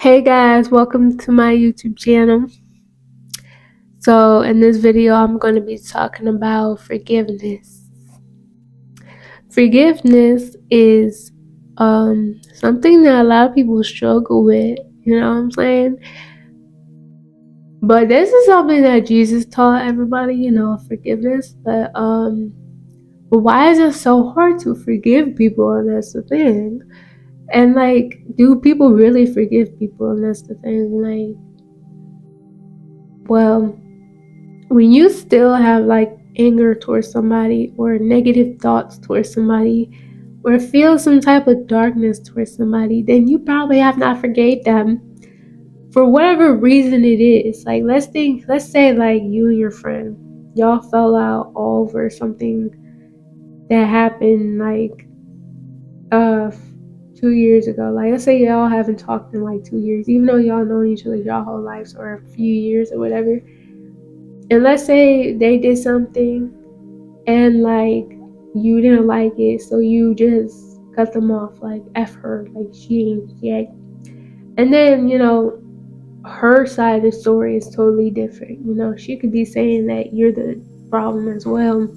Hey guys, welcome to my YouTube channel. So in this video, I'm going to be talking about forgiveness. Forgiveness is something that a lot of people struggle with, you know what I'm saying? But this is something that Jesus taught everybody, forgiveness. But why is it so hard to forgive people? And that's the thing. And do people really forgive people? And that's the thing. Well, when you still have anger towards somebody or negative thoughts towards somebody or feel some type of darkness towards somebody, then you probably have not forgave them for whatever reason it is. Let's say you and your friend, y'all fell out over something that happened uh 2 years ago. Let's say y'all haven't talked in 2 years, even though y'all known each other y'all whole lives or a few years or whatever. And let's say they did something and you didn't like it, so you just cut them off, F her, she ain't yet. And then her side of the story is totally different. She could be saying that you're the problem as well,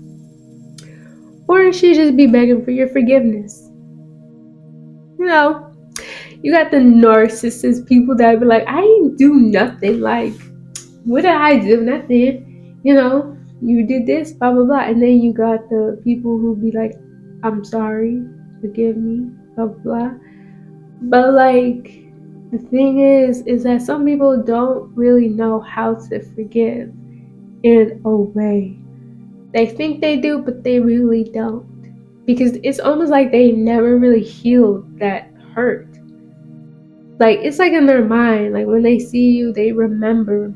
or she just be begging for your forgiveness. You got the narcissist people that be like, I didn't do nothing, what did I do? Nothing. You did this, blah blah blah. And then you got the people who be like, I'm sorry, forgive me, blah blah blah. But the thing is that some people don't really know how to forgive in a way. They think they do, but they really don't. Because it's almost like they never really healed that hurt. It's in their mind, when they see you, they remember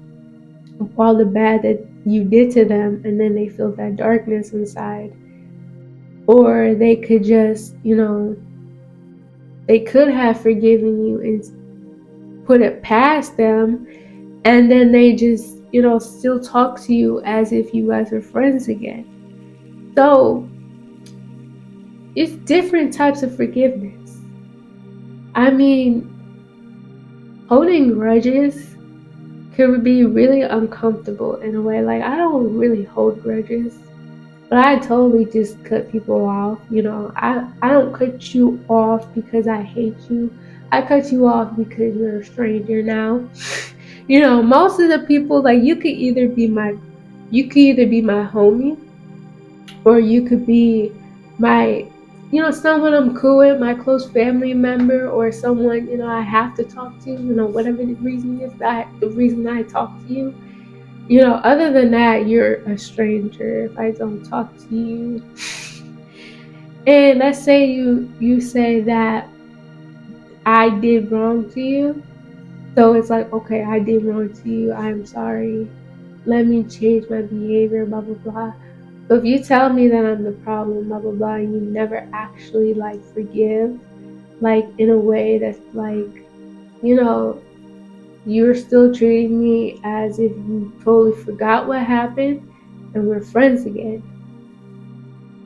all the bad that you did to them, and then they feel that darkness inside. Or they could just, they could have forgiven you and put it past them, and then they just, still talk to you as if you guys are friends again. So it's different types of forgiveness. I mean, holding grudges could be really uncomfortable in a way. I don't really hold grudges, but I totally just cut people off. I don't cut you off because I hate you. I cut you off because you're a stranger now. Most of the people, you could either be my homie, or you could be my, someone I'm cool with, my close family member, or someone, I have to talk to, whatever the reason is, the reason I talk to you. Other than that, you're a stranger if I don't talk to you. And let's say you say that I did wrong to you. So it's okay, I did wrong to you. I'm sorry. Let me change my behavior, blah, blah, blah. But if you tell me that I'm the problem, blah, blah, blah, and you never actually forgive, in a way that's you're still treating me as if you totally forgot what happened and we're friends again.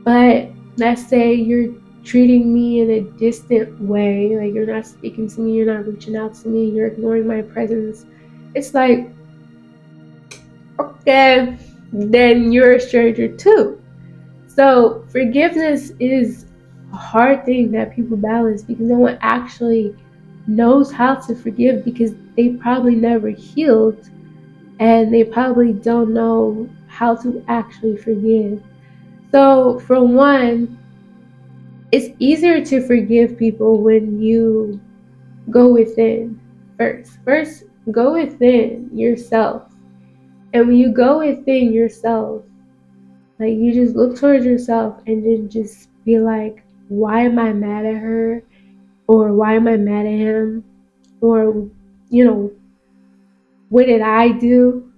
But let's say you're treating me in a distant way, you're not speaking to me, you're not reaching out to me, you're ignoring my presence. It's okay, then you're a stranger too. So forgiveness is a hard thing that people balance because no one actually knows how to forgive because they probably never healed and they probably don't know how to actually forgive. So for one, it's easier to forgive people when you go within first. First, go within yourself. And when you go within yourself, you just look towards yourself and then just be like, why am I mad at her? Or why am I mad at him? Or, what did I do?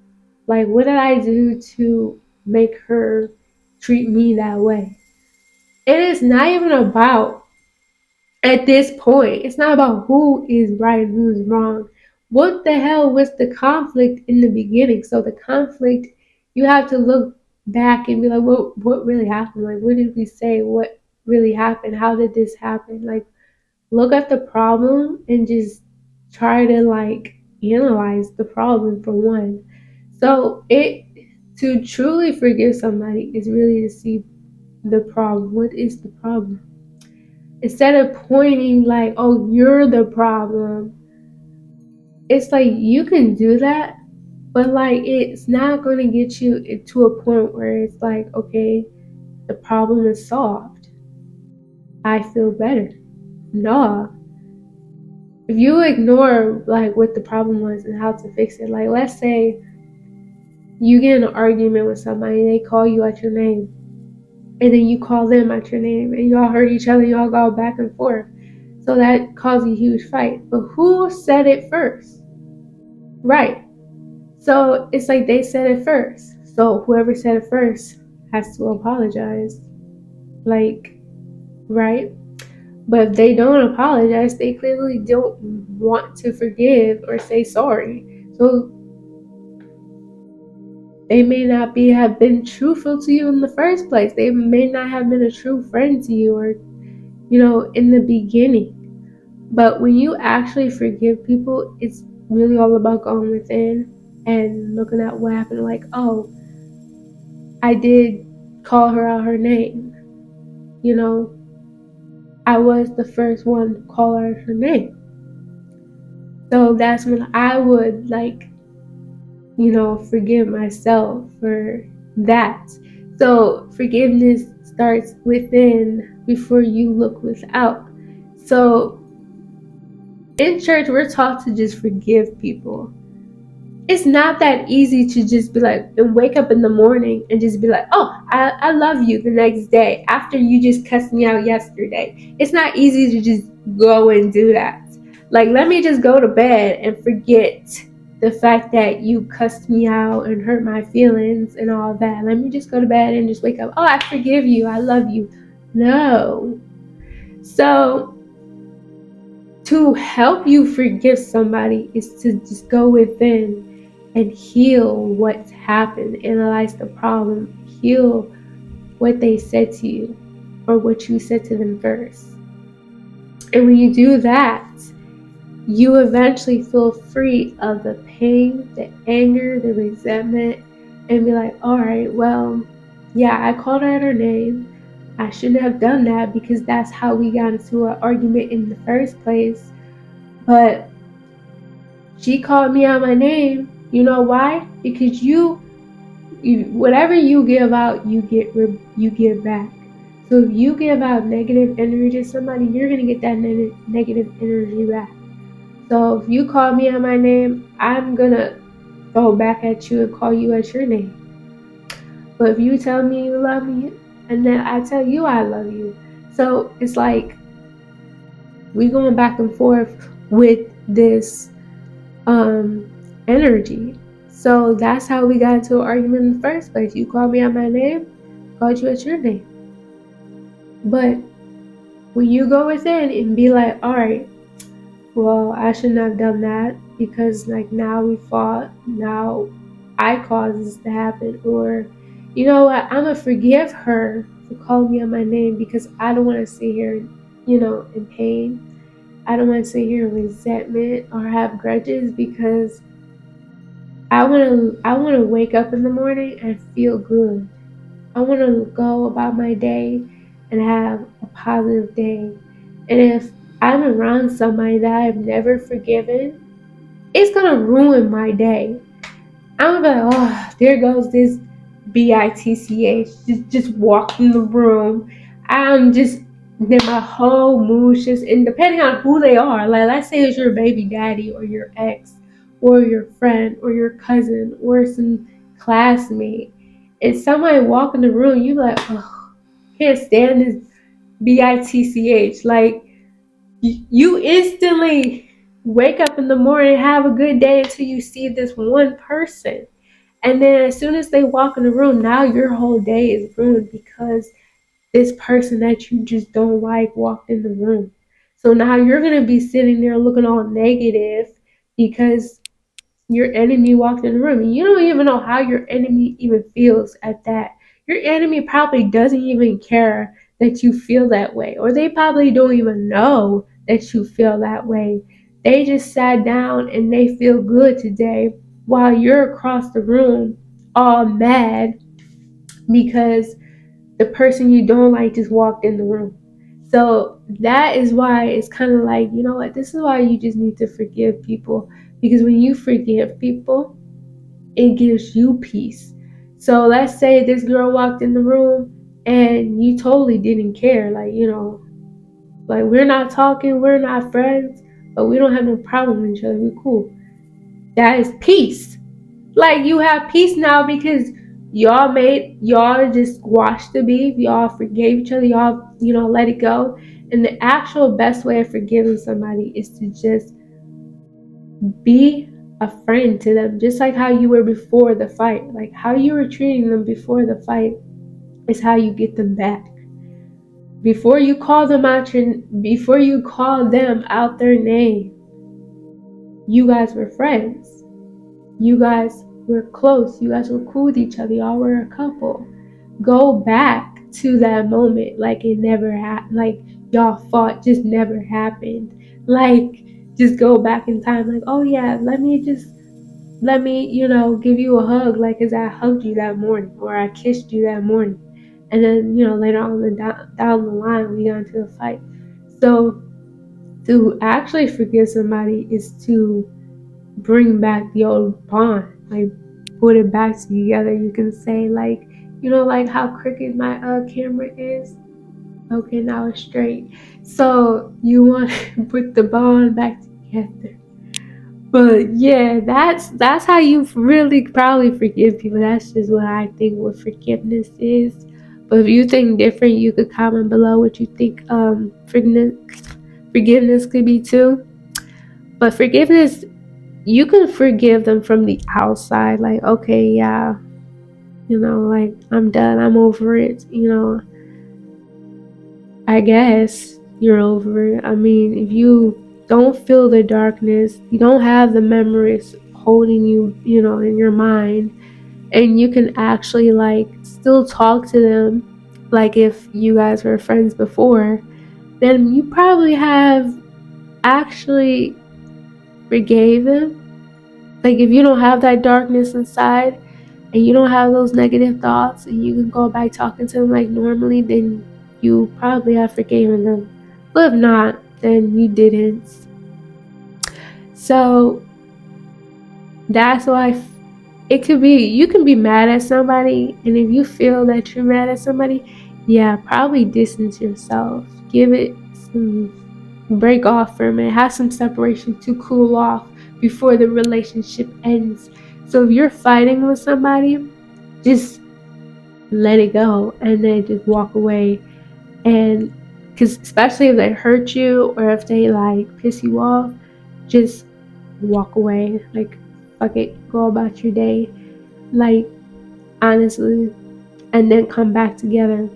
What did I do to make her treat me that way? It is not even about, at this point, it's not about who is right and who is wrong. What the hell was the conflict in the beginning? So the conflict, you have to look back and be like, what really happened? What did we say? What really happened? How did this happen? Look at the problem and just try to like analyze the problem for one. So it to truly forgive somebody is really to see the problem. What is the problem? Instead of pointing like, oh, you're the problem, it's like you can do that, but like it's not going to get you to a point where it's like, okay, the problem is solved. I feel better. No. If you ignore like what the problem was and how to fix it, like let's say you get in an argument with somebody, they call you out your name, and then you call them out your name, and y'all hurt each other, y'all go back and forth. So that caused a huge fight. But who said it first? Right. So it's like they said it first. So whoever said it first has to apologize. Like, right? But if they don't apologize, they clearly don't want to forgive or say sorry. So they may not have been truthful to you in the first place. They may not have been a true friend to you, or in the beginning. But when you actually forgive people, it's really all about going within and looking at what happened. Like, oh, I did call her out her name. I was the first one to call her her name. So that's when I would forgive myself for that. So forgiveness starts within before you look without. So in church, we're taught to just forgive people. It's not that easy to just be like, and wake up in the morning and just be like, oh, I love you the next day after you just cussed me out yesterday. It's not easy to just go and do that. Like, let me just go to bed and forget the fact that you cussed me out and hurt my feelings and all that. Let me just go to bed and just wake up. Oh, I forgive you. I love you. No. So to help you forgive somebody is to just go within and heal what's happened, analyze the problem, heal what they said to you or what you said to them first. And when you do that, you eventually feel free of the pain, the anger, the resentment, and be like, all right, well, yeah, I called her out her name. I shouldn't have done that because that's how we got into an argument in the first place. But she called me out my name. You know why? Because you whatever you give out, you give back. So if you give out negative energy to somebody, you're gonna get that negative energy back. So if you call me out my name, I'm gonna throw back at you and call you at your name. But if you tell me you love me, and then I tell you I love you, so it's like we going back and forth with this energy. So that's how we got into an argument in the first place. You called me out my name, called you at your name. But when you go within and be like, all right, well, I shouldn't have done that because like now we fought, now I caused this to happen, or you know what, I'm gonna forgive her for calling me out my name because I don't want to sit here, in pain. I don't want to sit here in resentment or have grudges because I want to wake up in the morning and feel good. I want to go about my day and have a positive day. And if I'm around somebody that I've never forgiven, it's gonna ruin my day. I'm gonna be like, oh, there goes this bitch, just walked in the room. Then my whole mood just, and depending on who they are, like let's say it's your baby daddy or your ex or your friend or your cousin or some classmate, and somebody walk in the room, you like, oh, can't stand this bitch. Like you instantly wake up in the morning, have a good day until you see this one person. And then as soon as they walk in the room, now your whole day is ruined because this person that you just don't like walked in the room. So now you're going to be sitting there looking all negative because your enemy walked in the room. And you don't even know how your enemy even feels at that. Your enemy probably doesn't even care that you feel that way. Or they probably don't even know that you feel that way. they just sat down and they feel good today while you're across the room all mad because the person you don't like just walked in the room. So that is why it's kind of like, you know what, this is why you just need to forgive people. Because when you forgive people, it gives you peace. So let's say this girl walked in the room and you totally didn't care. Like, like we're not talking, we're not friends, but we don't have no problem with each other. We're cool. That is peace. Like you have peace now because y'all just washed the beef, y'all forgave each other, y'all, let it go. And the actual best way of forgiving somebody is to just be a friend to them, just like how you were before the fight. Like how you were treating them before the fight is how you get them back. Before you call them out their name, you guys were friends. You guys were close. You guys were cool with each other. Y'all were a couple. Go back to that moment like it never happened. Like y'all fought just never happened. Like just go back in time. Like, oh yeah, let me, give you a hug. Like, cause I hugged you that morning or I kissed you that morning. And then, later on down the line, we got into a fight. So to actually forgive somebody is to bring back the old bond, like put it back together. You can say like, like how crooked my camera is. Okay, now it's straight. So you want to put the bond back together. But yeah, that's how you really probably forgive people. That's just what I think what forgiveness is. But if you think different, you could comment below what you think forgiveness could be too. But forgiveness, you can forgive them from the outside, like, okay, yeah, like I'm done, I'm over it, I guess you're over it. I mean, if you don't feel the darkness, you don't have the memories holding you, in your mind, and you can actually like still talk to them, like if you guys were friends before, then you probably have actually forgave them. Like if you don't have that darkness inside and you don't have those negative thoughts and you can go back talking to them like normally, then you probably have forgiven them. But if not, then you didn't. So that's why it could be, you can be mad at somebody, and if you feel that you're mad at somebody, yeah, probably distance yourself. Give it some break off from it. Have some separation to cool off before the relationship ends. So if you're fighting with somebody, just let it go and then just walk away. And because especially if they hurt you or if they like piss you off, just walk away. Like, fuck it, go about your day. Like, honestly, and then come back together.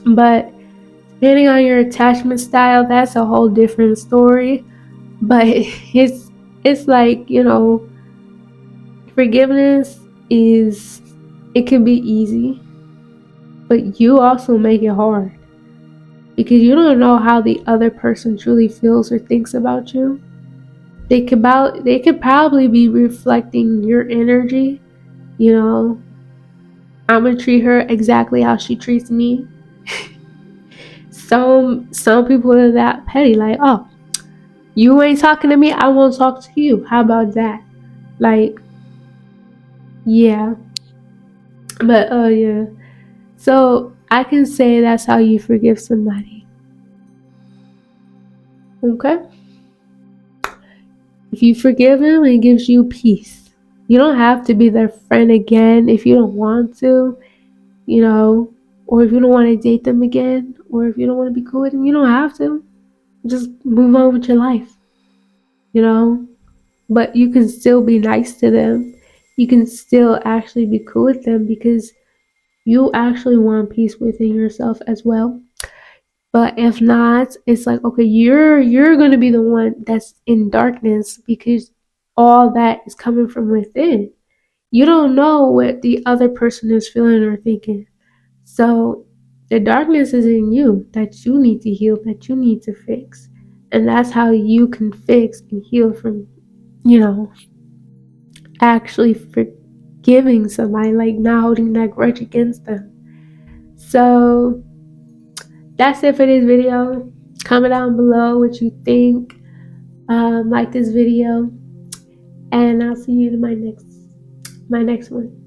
But depending on your attachment style, that's a whole different story. But it's like, forgiveness is, it can be easy, but you also make it hard because you don't know how the other person truly feels or thinks about you. They could probably be reflecting your energy. I'm gonna treat her exactly how she treats me. Some people are that petty, like, oh, you ain't talking to me, I won't talk to you. How about that? Like, yeah. But yeah. So I can say that's how you forgive somebody. Okay? If you forgive them, it gives you peace. You don't have to be their friend again if you don't want to, or if you don't want to date them again, or if you don't want to be cool with them, you don't have to. Just move on with your life, But you can still be nice to them. You can still actually be cool with them because you actually want peace within yourself as well. But if not, it's like, okay, you're going to be the one that's in darkness because all that is coming from within. You don't know what the other person is feeling or thinking. So the darkness is in you that you need to heal, that you need to fix. And that's how you can fix and heal from, you know, actually forgiving somebody, like not holding that grudge against them. So that's it for this video. Comment down below what you think. Like this video, and I'll see you in my next one.